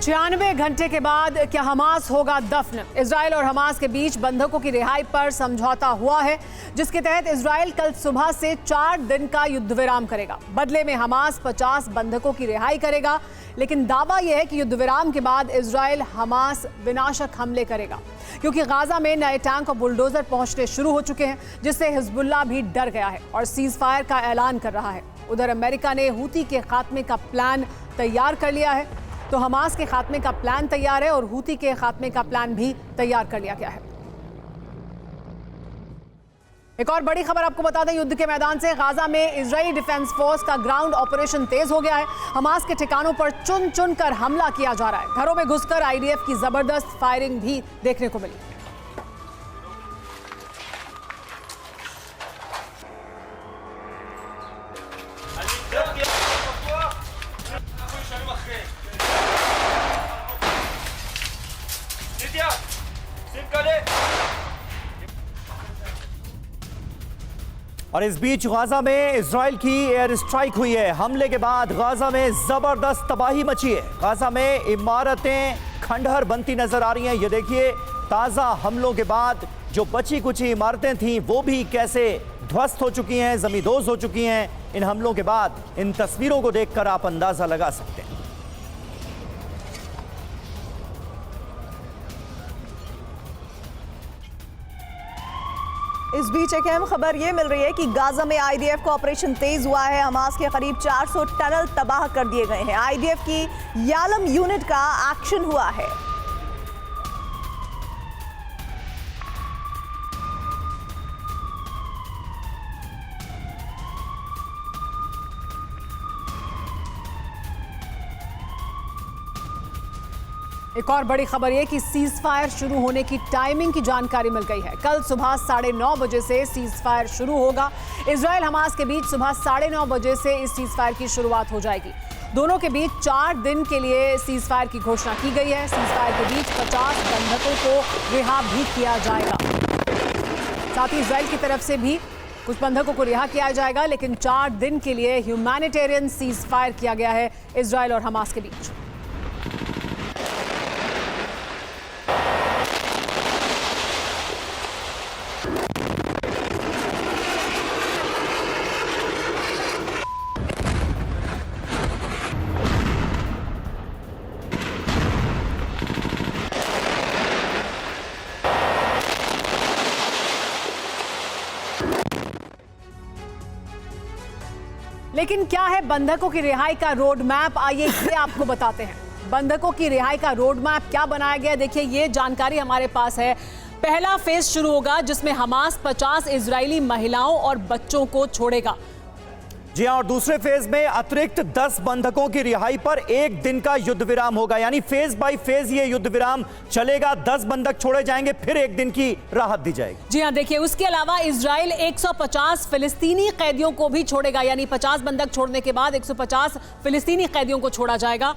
96 घंटे के बाद क्या हमास होगा दफन? इजराइल और हमास के बीच बंधकों की रिहाई पर समझौता हुआ है, जिसके तहत इजराइल कल सुबह से 4 दिन का युद्ध विराम करेगा। बदले में हमास 50 बंधकों की रिहाई करेगा, लेकिन दावा यह है कि युद्ध विराम के बाद इजराइल हमास विनाशक हमले करेगा, क्योंकि गाजा में नए टैंक और बुलडोजर पहुंचने शुरू हो चुके हैं, जिससे हिजबुल्लाह भी डर गया है और सीज फायर का ऐलान कर रहा है। उधर अमेरिका ने हूती के खात्मे का प्लान तैयार कर लिया है, तो हमास के खात्मे का प्लान तैयार है और हूती के खात्मे का प्लान भी तैयार कर लिया गया है। एक और बड़ी खबर आपको बता दें, युद्ध के मैदान से गाजा में इजरायली डिफेंस फोर्स का ग्राउंड ऑपरेशन तेज हो गया है। हमास के ठिकानों पर चुन चुन कर हमला किया जा रहा है। घरों में घुसकर आईडीएफ की जबरदस्त फायरिंग भी देखने को मिली। और इस बीच गाजा में इजराइल की एयर स्ट्राइक हुई है। हमले के बाद गाजा में जबरदस्त तबाही मची है। गाजा में इमारतें खंडहर बनती नजर आ रही हैं। ये देखिए, ताजा हमलों के बाद जो बची कुछ इमारतें थीं वो भी कैसे ध्वस्त हो चुकी हैं, जमींदोज हो चुकी हैं। इन हमलों के बाद इन तस्वीरों को देखकर आप अंदाजा लगा सकते हैं। इस बीच एक अहम खबर यह मिल रही है कि गाजा में आईडीएफ का ऑपरेशन तेज हुआ है। हमास के करीब 400 टनल तबाह कर दिए गए हैं। आईडीएफ की यालम यूनिट का एक्शन हुआ है। एक और बड़ी खबर यह कि सीज फायर शुरू होने की टाइमिंग की जानकारी मिल गई है। कल सुबह 9:30 बजे से सीज फायर शुरू होगा। इजराइल हमास के बीच सुबह 9:30 बजे से इस सीज फायर की शुरुआत हो जाएगी। दोनों के बीच 4 दिन के लिए सीज फायर की घोषणा की गई है। सीज फायर के बीच 50 बंधकों को रिहा भी किया जाएगा। साथ ही इजराइल की तरफ से भी कुछ बंधकों को रिहा किया जाएगा, लेकिन 4 दिन के लिए ह्यूमैनिटेरियन सीज फायर किया गया है इजराइल और हमास के बीच। लेकिन क्या है बंधकों की रिहाई का रोड मैप? आइए ये आपको बताते हैं। बंधकों की रिहाई का रोड मैप क्या बनाया गया, देखिए ये जानकारी हमारे पास है। पहला फेज शुरू होगा जिसमें हमास 50 इजरायली महिलाओं और बच्चों को छोड़ेगा। जी हां, और दूसरे फेज में अतिरिक्त 10 बंधकों की रिहाई पर 1 दिन का युद्ध विराम होगा। यानी फेज बाय फेज ये युद्ध विराम चलेगा। 10 बंधक छोड़े जाएंगे, फिर 1 दिन की राहत दी जाएगी। जी हां, देखिए उसके अलावा इजराइल 150 फिलिस्तीनी कैदियों को भी छोड़ेगा। यानी 50 बंधक छोड़ने के बाद 150 फिलिस्तीनी कैदियों को छोड़ा जाएगा।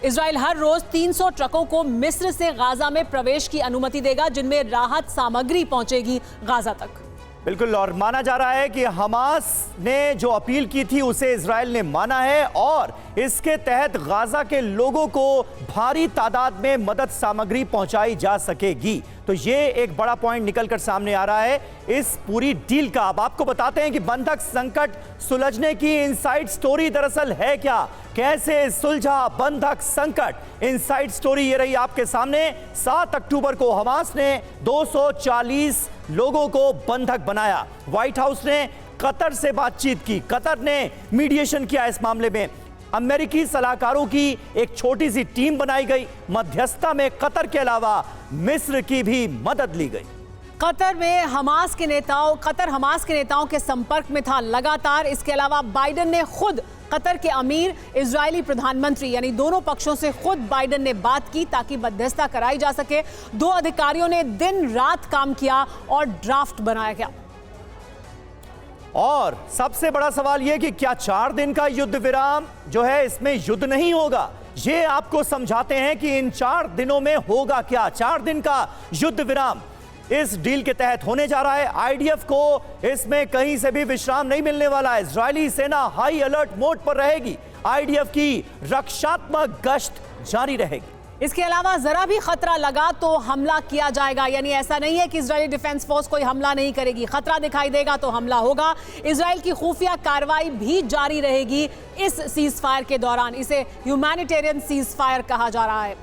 इजराइल हर रोज 300 ट्रकों को मिस्र से गाजा में प्रवेश की अनुमति देगा, जिनमें राहत सामग्री पहुंचेगी गाजा तक। बिल्कुल, और माना जा रहा है कि हमास ने जो अपील की थी उसे इजराइल ने माना है और इसके तहत गाजा के लोगों को भारी तादाद में मदद सामग्री पहुंचाई जा सकेगी। तो ये एक बड़ा पॉइंट निकलकर सामने आ रहा है इस पूरी डील का। अब आपको बताते हैं कि बंधक संकट सुलझने की इनसाइड स्टोरी दरअसल है क्या, कैसे सुलझा बंधक संकट। इनसाइड स्टोरी ये रही आपके सामने। 7 अक्टूबर को हमास ने 240 लोगों को बंधक बनाया। व्हाइट हाउस ने कतर से बातचीत की, कतर ने मीडिएशन किया इस मामले में। अमेरिकी सलाहकारों की एक छोटी सी टीम बनाई गई। मध्यस्थता में कतर के अलावा मिस्र की भी मदद ली गई। कतर हमास के नेताओं के संपर्क में था लगातार। इसके अलावा बाइडेन ने खुद कतर के अमीर, इजरायली प्रधानमंत्री यानी दोनों पक्षों से खुद बाइडेन ने बात की ताकि मध्यस्थता कराई जा सके। 2 अधिकारियों ने दिन रात काम किया और ड्राफ्ट बनाया गया। और सबसे बड़ा सवाल यह कि क्या 4 दिन का युद्ध विराम जो है इसमें युद्ध नहीं होगा? ये आपको समझाते हैं कि इन 4 दिनों में होगा क्या। 4 दिन का युद्ध विराम इस डील के तहत होने जा रहा है। आईडीएफ को इसमें कहीं से भी विश्राम नहीं मिलने वाला है। इजरायली सेना हाई अलर्ट मोड पर रहेगी। आईडीएफ की रक्षात्मक गश्त जारी रहेगी। इसके अलावा जरा भी खतरा लगा तो हमला किया जाएगा, यानी ऐसा नहीं है कि इजरायली डिफेंस फोर्स कोई हमला नहीं करेगी। खतरा दिखाई देगा तो हमला होगा। इजरायल की खुफिया कार्रवाई भी जारी रहेगी इस सीज फायर के दौरान। इसे ह्यूमैनिटेरियन सीज फायर कहा जा रहा है।